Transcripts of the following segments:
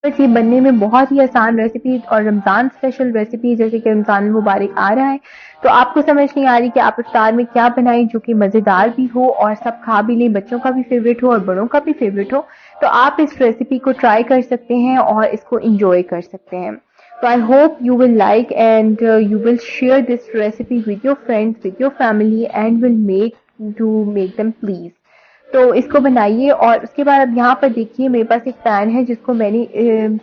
بس یہ بننے میں بہت ہی آسان ریسیپی اور رمضان اسپیشل ریسیپی، جیسے کہ رمضان المبارک آ رہا ہے تو آپ کو سمجھ نہیں آ رہی کہ آپ افطار میں کیا بنائیں جو کہ مزیدار بھی ہو اور سب کھا بھی لیں، بچوں کا بھی فیوریٹ ہو اور بڑوں کا بھی فیوریٹ ہو، تو آپ اس ریسیپی کو ٹرائی کر سکتے ہیں اور اس کو انجوائے کر سکتے ہیں. So I hope you will like and you will share this recipe with your friends, with your family and will make them please. تو اس کو بنائیے اور اس کے بعد اب یہاں پر دیکھیے میرے پاس ایک پین ہے جس کو میں نے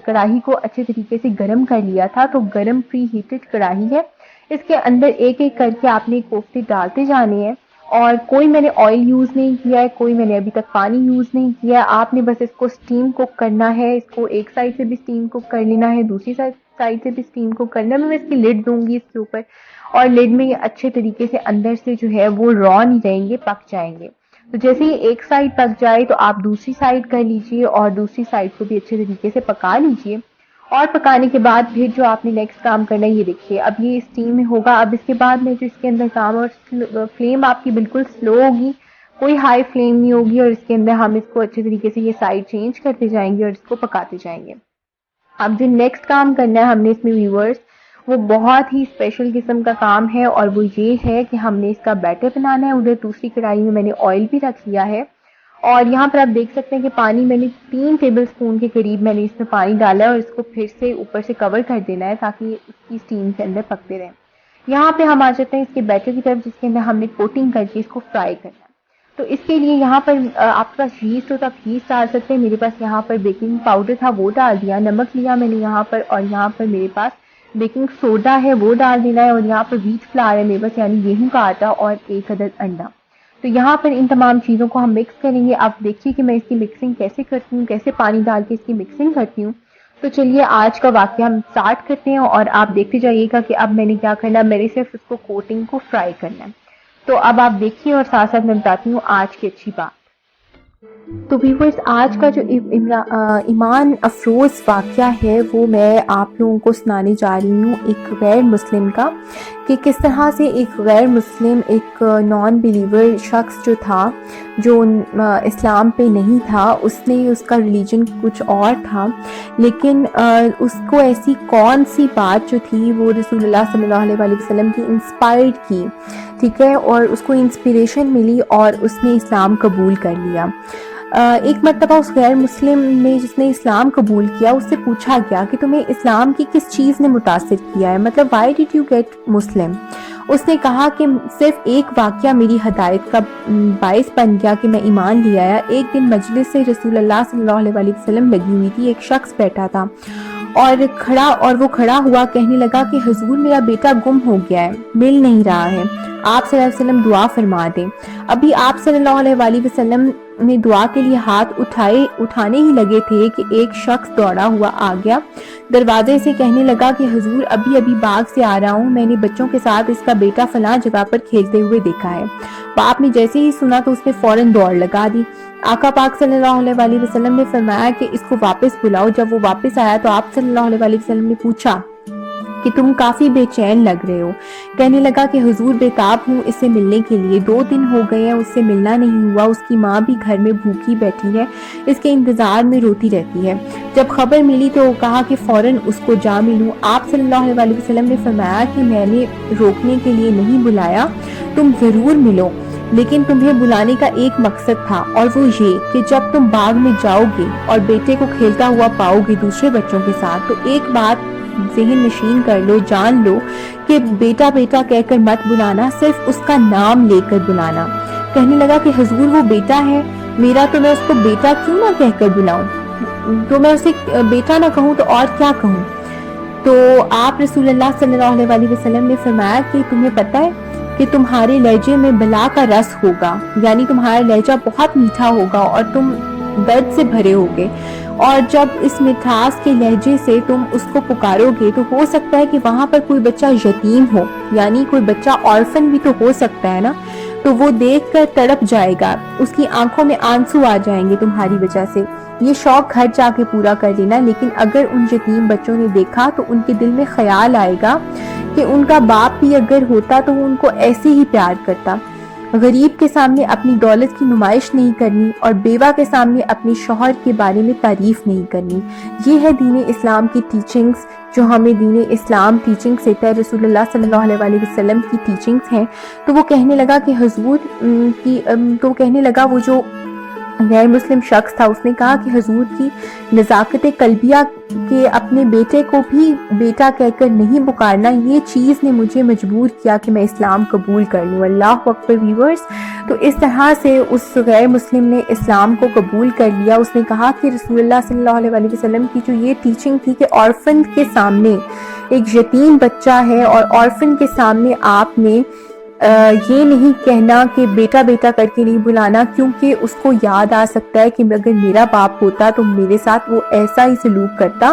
کڑاہی کو اچھے طریقے سے گرم کر لیا تھا. تو گرم پری ہیٹڈ کڑاہی ہے، اس کے اندر ایک ایک کر کے آپ نے کوفتے ڈالتے جانے ہیں. اور کوئی میں نے آئل یوز نہیں کیا ہے، کوئی میں نے ابھی تک پانی یوز نہیں کیا ہے. آپ نے بس اس کو اسٹیم کوک کرنا ہے، اس کو ایک سائڈ سے بھی اسٹیم کوک کر لینا ہے، دوسری سائڈ سے بھی اسٹیم کوک کرنا ہے. میں اس کی لڈ دوں گی اس کے اوپر اور لڈ میں یہ اچھے طریقے سے اندر سے جو ہے وہ را نہیں رہیں گے، پک جائیں گے. تو جیسے ہی ایک سائڈ پک جائے تو آپ دوسری سائڈ کر لیجئے اور دوسری سائڈ کو بھی اچھے طریقے سے پکا لیجئے. اور پکانے کے بعد پھر جو آپ نے نیکسٹ کام کرنا ہے یہ دیکھیے، اب یہ اسٹیم میں ہوگا. اب اس کے بعد میں جو اس کے اندر کام، اور فلیم آپ کی بالکل سلو ہوگی، کوئی ہائی فلیم نہیں ہوگی، اور اس کے اندر ہم اس کو اچھے طریقے سے یہ سائڈ چینج کرتے جائیں گے اور اس کو پکاتے جائیں گے. اب جو نیکسٹ کام کرنا ہے ہم نے اس میں ویورز، وہ بہت ہی اسپیشل قسم کا کام ہے اور وہ یہ ہے کہ ہم نے اس کا بیٹر بنانا ہے. ادھر دوسری کڑھائی میں نے آئل بھی رکھ لیا ہے اور یہاں پر آپ دیکھ سکتے ہیں کہ پانی میں نے 3 ٹیبل سپون کے قریب میں نے اس میں پانی ڈالا ہے اور اس کو پھر سے اوپر سے کور کر دینا ہے تاکہ اس کی اسٹیم کے اندر پکتے رہیں. یہاں پہ ہم آ جاتے ہیں اس کے بیٹر کی طرف جس کے اندر ہم نے کوٹنگ کر کے اس کو فرائی کرنا ہے. تو اس کے لیے یہاں پر آپ کے پاس یسٹ ہو تو آپ یسٹ ڈال سکتے ہیں. میرے پاس یہاں پر بیکنگ پاؤڈر تھا وہ ڈال دیا، نمک لیا میں نے یہاں پر، اور یہاں پر میرے پاس بیکنگ سوڈا ہے وہ ڈال دینا ہے، اور یہاں پر ویٹ فلاور ہے میرے پاس یعنی گیہوں کا آٹا، اور 1 عدد انڈا. تو یہاں پر ان تمام چیزوں کو ہم مکس کریں گے. آپ دیکھیے کہ میں اس کی مکسنگ کیسے کرتی ہوں، کیسے پانی ڈال کے اس کی مکسنگ کرتی ہوں. تو چلیے آج کا واقعہ ہم سٹارٹ کرتے ہیں اور آپ دیکھتے جائیے گا کہ اب میں نے کیا کرنا ہے. میں نے صرف اس کو کوٹنگ کو فرائی کرنا ہے. تو اب آپ دیکھیے اور ساتھ ساتھ میں بتاتی ہوں آج کی اچھی بات. تو ویورز، آج کا جو ایمان افروز واقعہ ہے وہ میں آپ لوگوں کو سنانے جا رہی ہوں ایک غیر مسلم کا، کہ کس طرح سے ایک غیر مسلم، ایک نان بیلیور شخص جو تھا، جو اسلام پہ نہیں تھا، اس کا ریلیجن کچھ اور تھا، لیکن اس کو ایسی کون سی بات جو تھی وہ رسول اللہ صلی اللہ علیہ وسلم کی انسپائرڈ کی، ٹھیک ہے، اور اس کو انسپریشن ملی اور اس نے اسلام قبول کر لیا. ایک مرتبہ اس غیر مسلم نے جس نے اسلام قبول کیا، اس سے پوچھا گیا کہ تمہیں اسلام کی کس چیز نے متاثر کیا ہے، مطلب وائی ڈڈ یو گیٹ مسلم. اس نے کہا کہ صرف ایک واقعہ میری ہدایت کا باعث بن گیا کہ میں ایمان لے آیا. ایک دن مجلس سے رسول اللہ صلی اللہ علیہ وسلم لگی ہوئی تھی، ایک شخص بیٹھا تھا اور وہ کھڑا ہوا کہنے لگا کہ حضور میرا بیٹا گم ہو گیا ہے، مل نہیں رہا ہے، آپ صلی اللہ علیہ وسلم دعا فرما دیں. ابھی آپ صلی اللہ علیہ وسلم نے دعا کے لیے ہاتھ اٹھانے ہی لگے تھے کہ ایک شخص دوڑا ہوا آ گیا دروازے سے، کہنے لگا کہ حضور ابھی باغ سے آ رہا ہوں، میں نے بچوں کے ساتھ اس کا بیٹا فلاں جگہ پر کھیلتے ہوئے دیکھا ہے. باپ نے جیسے ہی سنا تو اس نے فوراً دوڑ لگا دی. آقا پاک صلی اللہ علیہ وسلم نے فرمایا کہ اس کو واپس بلاؤ. جب وہ واپس آیا تو آپ صلی اللہ علیہ وسلم نے پوچھا کہ تم کافی بے چین لگ رہے ہو. کہنے لگا کہ حضور بیتاب ہوں اس سے ملنے کے لیے، 2 دن ہو گئے ہیں اس سے ملنا نہیں ہوا، اس کی ماں بھی گھر میں بھوکی بیٹھی ہے، اس کے انتظار میں روتی رہتی ہے. جب خبر ملی تو کہا کہ فوراً اس کو جا ملوں. آپ صلی اللہ علیہ وسلم نے فرمایا کہ میں نے روکنے کے لیے نہیں بلایا، تم ضرور ملو، لیکن تمہیں بلانے کا ایک مقصد تھا، اور وہ یہ کہ جب تم باغ میں جاؤ گے اور بیٹے کو کھیلتا ہوا پاؤ گے دوسرے بچوں کے ساتھ، تو ایک بات ذہن نشین کر لو، جان لو کہ بیٹا بیٹا کہہ کر مت بلانا، صرف اس کا نام لے کر بلانا. کہنے لگا کہ حضور وہ بیٹا ہے میرا، تو میں اس کو بیٹا کیوں نہ کہہ کر بلاؤں، تو میں اسے بیٹا نہ کہوں تو اور کیا کہوں. تو آپ رسول اللہ صلی اللہ علیہ وسلم نے فرمایا کہ تمہیں پتہ ہے کہ تمہارے لہجے میں بلا کا رس ہوگا، یعنی تمہارا لہجہ بہت میٹھا ہوگا اور تم درد سے بھرے ہوگے، اور جب اس مٹھاس کے لہجے سے تم اس کو پکارو گے تو ہو سکتا ہے کہ وہاں پر کوئی بچہ یتیم ہو، یعنی کوئی بچہ آرفن بھی تو ہو سکتا ہے نا، تو وہ دیکھ کر تڑپ جائے گا، اس کی آنکھوں میں آنسو آ جائیں گے تمہاری وجہ سے. یہ شوق گھر جا کے پورا کر لینا. لیکن اگر ان یتیم بچوں نے دیکھا تو ان کے دل میں خیال آئے گا کہ ان کا باپ بھی اگر ہوتا تو وہ ان کو ایسے ہی پیار کرتا. غریب کے سامنے اپنی دولت کی نمائش نہیں کرنی اور بیوہ کے سامنے اپنے شوہر کے بارے میں تعریف نہیں کرنی. یہ ہے دین اسلام کی ٹیچنگز جو ہمیں دین اسلام ٹیچنگ دیتا ہے. رسول اللہ صلی اللہ علیہ وسلم کی ٹیچنگز ہیں. تو وہ کہنے لگا کہ وہ جو غیر مسلم شخص تھا، اس نے کہا کہ حضور کی نزاکت قلبیہ کے اپنے بیٹے کو بھی بیٹا کہہ کر نہیں پکارنا، یہ چیز نے مجھے مجبور کیا کہ میں اسلام قبول کر لوں. اللہ اکبر ویورز. تو اس طرح سے اس غیر مسلم نے اسلام کو قبول کر لیا. اس نے کہا کہ رسول اللہ صلی اللہ علیہ وسلم کی جو یہ ٹیچنگ تھی کہ آرفن کے سامنے، ایک یتیم بچہ ہے اور آرفن کے سامنے آپ نے یہ نہیں کہنا کہ بیٹا بیٹا کر کے نہیں بلانا، کیونکہ اس کو یاد آ سکتا ہے کہ اگر میرا باپ ہوتا تو میرے ساتھ وہ ایسا ہی سلوک کرتا.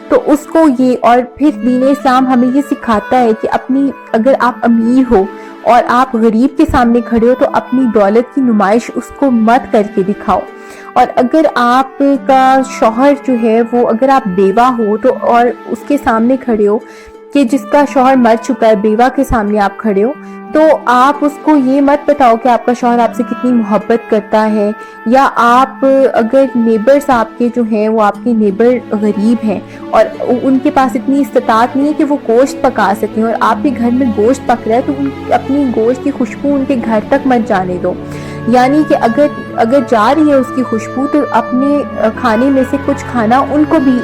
تو اس کو یہ، اور پھر دین اسلام ہمیں یہ سکھاتا ہے کہ اگر آپ امیر ہو اور آپ غریب کے سامنے کھڑے ہو تو اپنی دولت کی نمائش اس کو مت کر کے دکھاؤ. اور اگر آپ کا شوہر جو ہے وہ، اگر آپ بیوہ ہو تو اور اس کے سامنے کھڑے ہو کہ جس کا شوہر مر چکا ہے، بیوہ کے سامنے آپ کھڑے ہو، تو آپ اس کو یہ مت بتاؤ کہ آپ کا شوہر آپ سے کتنی محبت کرتا ہے. یا آپ اگر نیبرز آپ کے جو ہیں وہ آپ کے نیبر غریب ہیں اور ان کے پاس اتنی استطاعت نہیں ہے کہ وہ گوشت پکا سکیں اور آپ کے گھر میں گوشت پک رہا ہے، تو اپنی گوشت کی خوشبو ان کے گھر تک مت جانے دو. یعنی کہ اگر جا رہی ہے اس کی خوشبو تو اپنے کھانے میں سے کچھ کھانا ان کو بھی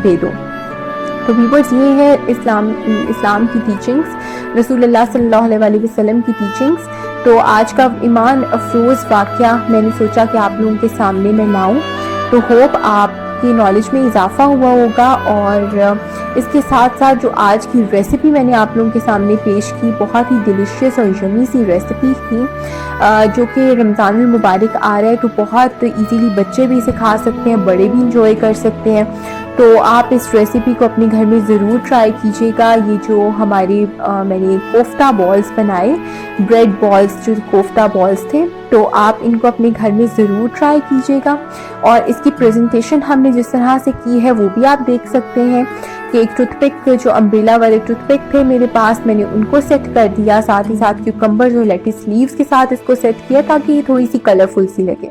دے دو. تو ویورز، یہ ہے اسلام کی ٹیچنگز، رسول اللہ صلی اللہ علیہ وسلم کی ٹیچنگز. تو آج کا ایمان افروز واقعہ میں نے سوچا کہ آپ لوگوں کے سامنے میں لاؤں. تو ہوپ آپ کی نالج میں اضافہ ہوا ہوگا. اور اس کے ساتھ ساتھ جو آج کی ریسیپی میں نے آپ لوگوں کے سامنے پیش کی، بہت ہی ڈیلیشیس اور یمی سی ریسیپی تھی، جو کہ رمضان المبارک آ رہا ہے تو بہت ایزیلی بچے بھی اسے کھا سکتے ہیں، بڑے بھی انجوائے کر سکتے ہیں. تو آپ اس ریسیپی کو اپنے گھر میں ضرور ٹرائی کیجیے گا. یہ جو میں نے کوفتہ بالز بنائے، بریڈ بالز، جو کوفتہ بالز تھے، تو آپ ان کو اپنے گھر میں ضرور ٹرائی کیجیے گا. اور اس کی پریزنٹیشن ہم نے جس طرح سے کی ہے وہ بھی آپ دیکھ سکتے ہیں کہ ایک ٹوتھ پک، جو امبریلا والے ٹوتھ پک تھے میرے پاس، میں نے ان کو سیٹ کر دیا، ساتھ ہی ساتھ کیوکمبر اور لیٹس لیوز کے ساتھ اس کو سیٹ کیا تاکہ یہ تھوڑی سی کلرفل سی لگے.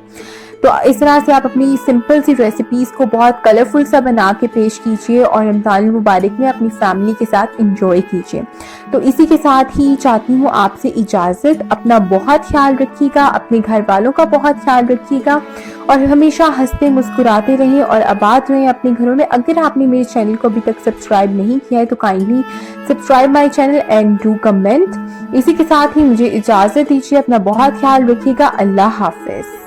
تو اس طرح سے آپ اپنی سمپل سی ریسیپیز کو بہت کلرفل سا بنا کے پیش کیجئے اور رمضان المبارک میں اپنی فیملی کے ساتھ انجوائے کیجئے. تو اسی کے ساتھ ہی چاہتی ہوں آپ سے اجازت. اپنا بہت خیال رکھیے گا، اپنے گھر والوں کا بہت خیال رکھیے گا اور ہمیشہ ہنستے مسکراتے رہیں اور آباد رہیں اپنے گھروں میں. اگر آپ نے میرے چینل کو ابھی تک سبسکرائب نہیں کیا ہے تو kindly subscribe my channel and do comment. اسی کے ساتھ ہی مجھے اجازت دیجیے. اپنا بہت خیال رکھیے گا. اللہ حافظ.